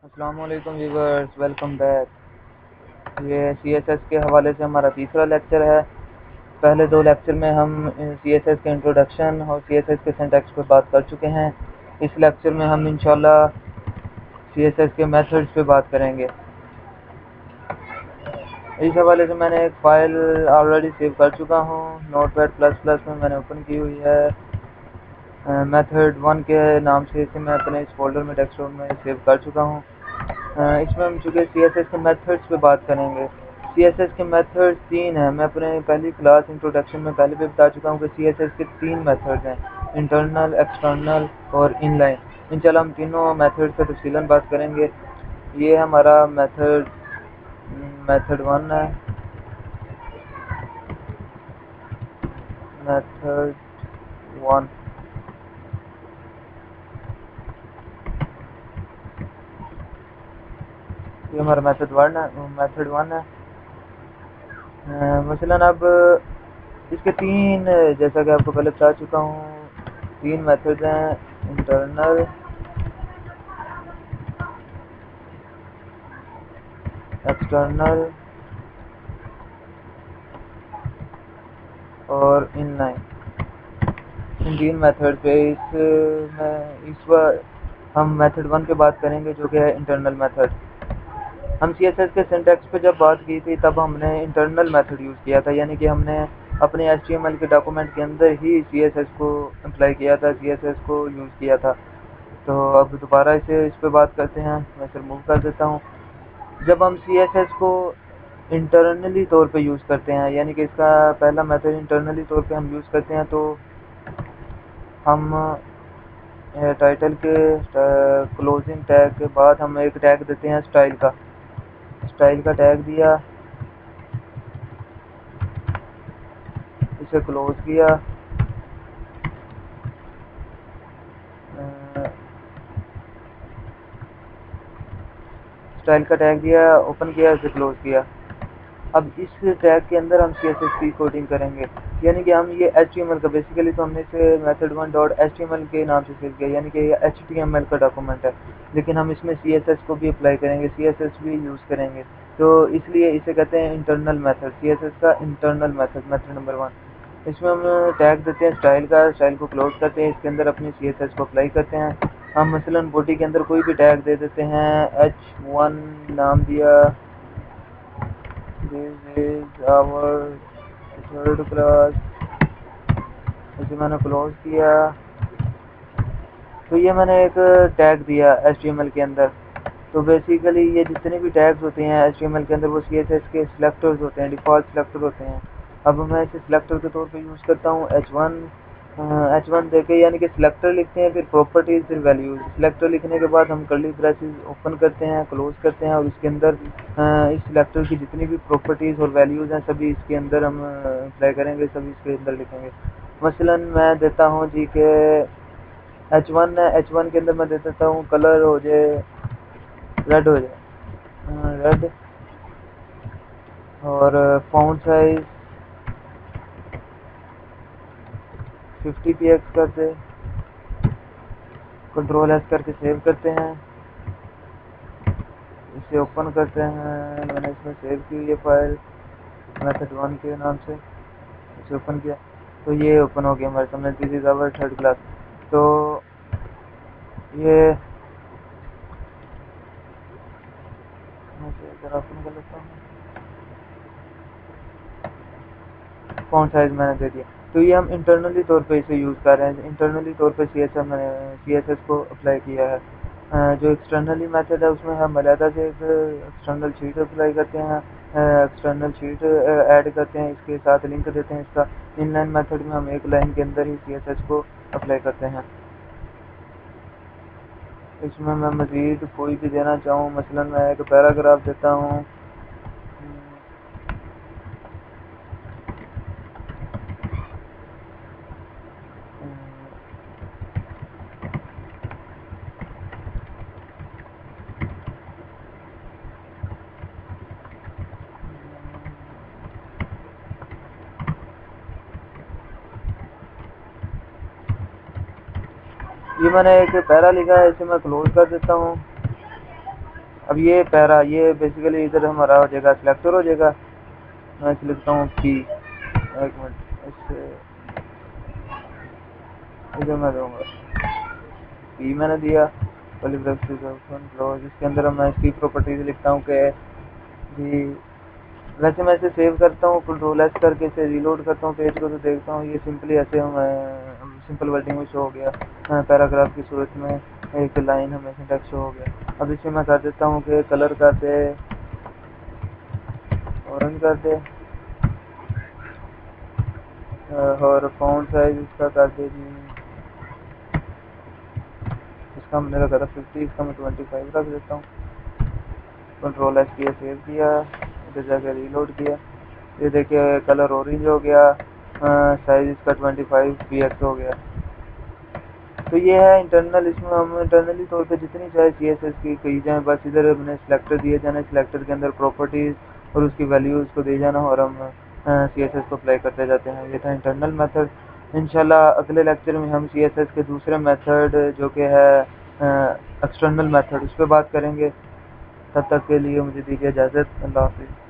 अस्सलामुअलैकुम viewers, welcome back. ये CSS के हवाले से हमारा तीसरा लेक्चर है। पहले दो लेक्चर में हम सीएसएस के इंट्रोडक्शन और सीएसएस के सिंटैक्स पर बात कर चुके हैं। इस लेक्चर में हम इंशाल्लाह सीएसएस के मेथड्स पे बात करेंगे। इस हवाले से मैंने एक फ़ाइल ऑलरेडी सेव कर चुका हूँ, नोटपैड प्लस प्लस में मैंने ओपन की हुई है। मेथड 1 के नाम से इसे मैं अपने इस फोल्डर में डेस्कटॉप में सेव कर चुका हूँ। इसमें हम चूँकि सीएसएस के मेथड्स पे बात करेंगे। सीएसएस के मेथड्स 3 हैं। मैं अपने पहली क्लास इंट्रोडक्शन में पहले भी बता चुका हूँ कि सीएसएस के 3 मेथड्स हैं, इंटरनल, एक्सटर्नल और इनलाइन। इंशाल्लाह हम तीनों मेथड पे तफसीलन बात करेंगे। ये हमारा मेथड 1 है। मेथड 1 ये हमारा मेथड 1 है। मसलन अब इसके 3, जैसा कि आपको पहले बता चुका हूँ, 3 मेथड्स हैं, इंटरनल, एक्सटर्नल और इनलाइन। इन 3 मेथड पे इस बार हम मेथड 1 पे बात करेंगे, जो कि है इंटरनल मेथड। हम सीएसएस के सिंटैक्स पे जब बात की थी तब हमने इंटरनल मेथड यूज़ किया था, यानी कि हमने अपने एचटीएमएल के डॉक्यूमेंट के अंदर ही सीएसएस को अप्लाई किया था, सीएसएस को यूज़ किया था। तो अब दोबारा इस पे बात करते हैं। मैं फिर मूव कर देता हूँ। जब हम सीएसएस को इंटरनली तौर पे यूज़ करते हैं, यानी कि इसका पहला मेथड इंटरनली तौर पे हम यूज़ करते हैं, तो हम टाइटल के क्लोजिंग टैग के बाद हम एक टैग देते हैं स्टाइल का टैग दिया, इसे क्लोज किया, स्टाइल का टैग दिया, ओपन किया, इसे क्लोज किया। अब इस टैग के अंदर हम सीएसएस की कोडिंग करेंगे, यानी कि हम ये एचटीएमएल का, बेसिकली तो हमने इसे मेथड 1 डॉट एचटीएमएल के नाम से सेव किया, यानी कि ये एचटीएमएल का डॉक्यूमेंट है, लेकिन हम इसमें सीएसएस को भी अप्लाई करेंगे, सीएसएस भी यूज़ करेंगे, तो इसलिए इसे कहते हैं इंटरनल मेथड, सीएसएस का इंटरनल मेथड, मेथड नंबर 1। इसमें हम टैग देते हैं स्टाइल का, स्टाइल को क्लोज करते हैं, इसके अंदर अपनी सीएसएस को अप्लाई करते हैं। हम मसलन बॉडी के अंदर कोई भी टैग दे देते हैं, h1 नाम दिया, this is our third class, इसे मैंने क्लोज किया। तो ये मैंने एक टैग दिया एचटीएमएल के अंदर। तो बेसिकली ये जितने भी टैग्स होते हैं एचटीएमएल के अंदर, वो सीएसएस के सिलेक्टर्स होते हैं, डिफ़ॉल्ट सिलेक्टर होते हैं। अब मैं इसे सिलेक्टर के तौर पे यूज़ करता हूँ h1 देके, यानी कि सिलेक्टर लिखते हैं, फिर प्रॉपर्टीज, फिर वैल्यूज। सिलेक्टर लिखने के बाद हम कर्ली ब्रेसेस ओपन करते हैं, क्लोज करते हैं, और इसके अंदर इस सिलेक्टर की जितनी भी प्रॉपर्टीज और वैल्यूज हैं सभी इसके अंदर हम अप्लाई करेंगे, सभी इसके अंदर लिखेंगे। मसलन मैं देता हूँ जी के h1 है, h1 के अंदर मैं दे देता हूँ कलर हो जाए रेड, हो जाए रेड, और फॉन्ट साइज 50 px कर दे, कंट्रोल एस करके सेव करते हैं, इसे ओपन करते हैं। मैंने इसमें सेव की ये फाइल मेथड 1 के नाम से, इसे ओपन किया तो ये ओपन हो गया हमारे सामने, this is our third class. तो ये मुझे ज़रा ओपन कर लेता हूँ, फॉन्ट साइज मैंने दे दिया। तो ये हम इंटरनली तौर पे इसे यूज़ कर रहे हैं, इंटरनली तौर पे सीएसएस को अप्लाई किया है। जो एक्सटर्नली मेथड है उसमें हम अलहदा से एक एक्सटर्नल शीट अप्लाई करते हैं, एक्सटर्नल शीट ऐड करते हैं, इसके साथ लिंक देते हैं इसका। इनलाइन मेथड में हम एक लाइन के अंदर ही सीएसएस को अप्लाई करते हैं। इसमें मैं मज़ीद कोई भी देना चाहूँ, मसलन मैं एक पैराग्राफ देता हूँ। ये मैंने एक पैरा लिखा है, इसे मैं क्लोज कर देता हूँ। अब ये पैरा, ये बेसिकली इधर हमारा हो जाएगा सिलेक्टर हो जाएगा। मैं इसे लिखता हूँ पी, एक मिनट, इससे इधर मैं दूंगा पी, मैंने दिया जिसके अंदर मैं इसकी प्रॉपर्टीज लिखता हूँ कि जी, वैसे मैं इसे सेव करता हूँ, कंट्रोल एस करके इसे रीलोड करता हूँ पेज को, तो देखता हूँ ये सिंपली ऐसे हमें सिंपल वर्डिंग में शो हो गया, पैराग्राफ की सूरत में एक लाइन हमें सिंटैक्स शो हो गया। अब इसमें मैं कर देता हूँ कि कलर कर दे ऑरेंज कर दे, और फॉन्ट साइज इसका कर दे जी, इसका मैंने रखा था 50, इसका मैं 25 रख देता हूँ। कंट्रोल एस किया, सेव किया, इधर जाकर रीलोड किया, ये देखिए कलर ऑरेंज हो गया, साइज इसका 25 px हो गया। तो ये है इंटरनल, इसमें हम इंटरनली तौर पे जितनी चाहे CSS की कही जाए, बस इधर हमने सिलेक्टर दिए जाना, सिलेक्टर के अंदर प्रॉपर्टीज और उसकी वैल्यूज को दे जाना, और हम CSS को अप्लाई करते जाते हैं। ये था इंटरनल मेथड। इंशाल्लाह अगले लेक्चर में हम CSS के दूसरे मेथड जो कि है एक्सटर्नल मेथड, उस पर बात करेंगे। तब तक के लिए मुझे दीजिए इजाज़त। अल्लाह हाफिज़।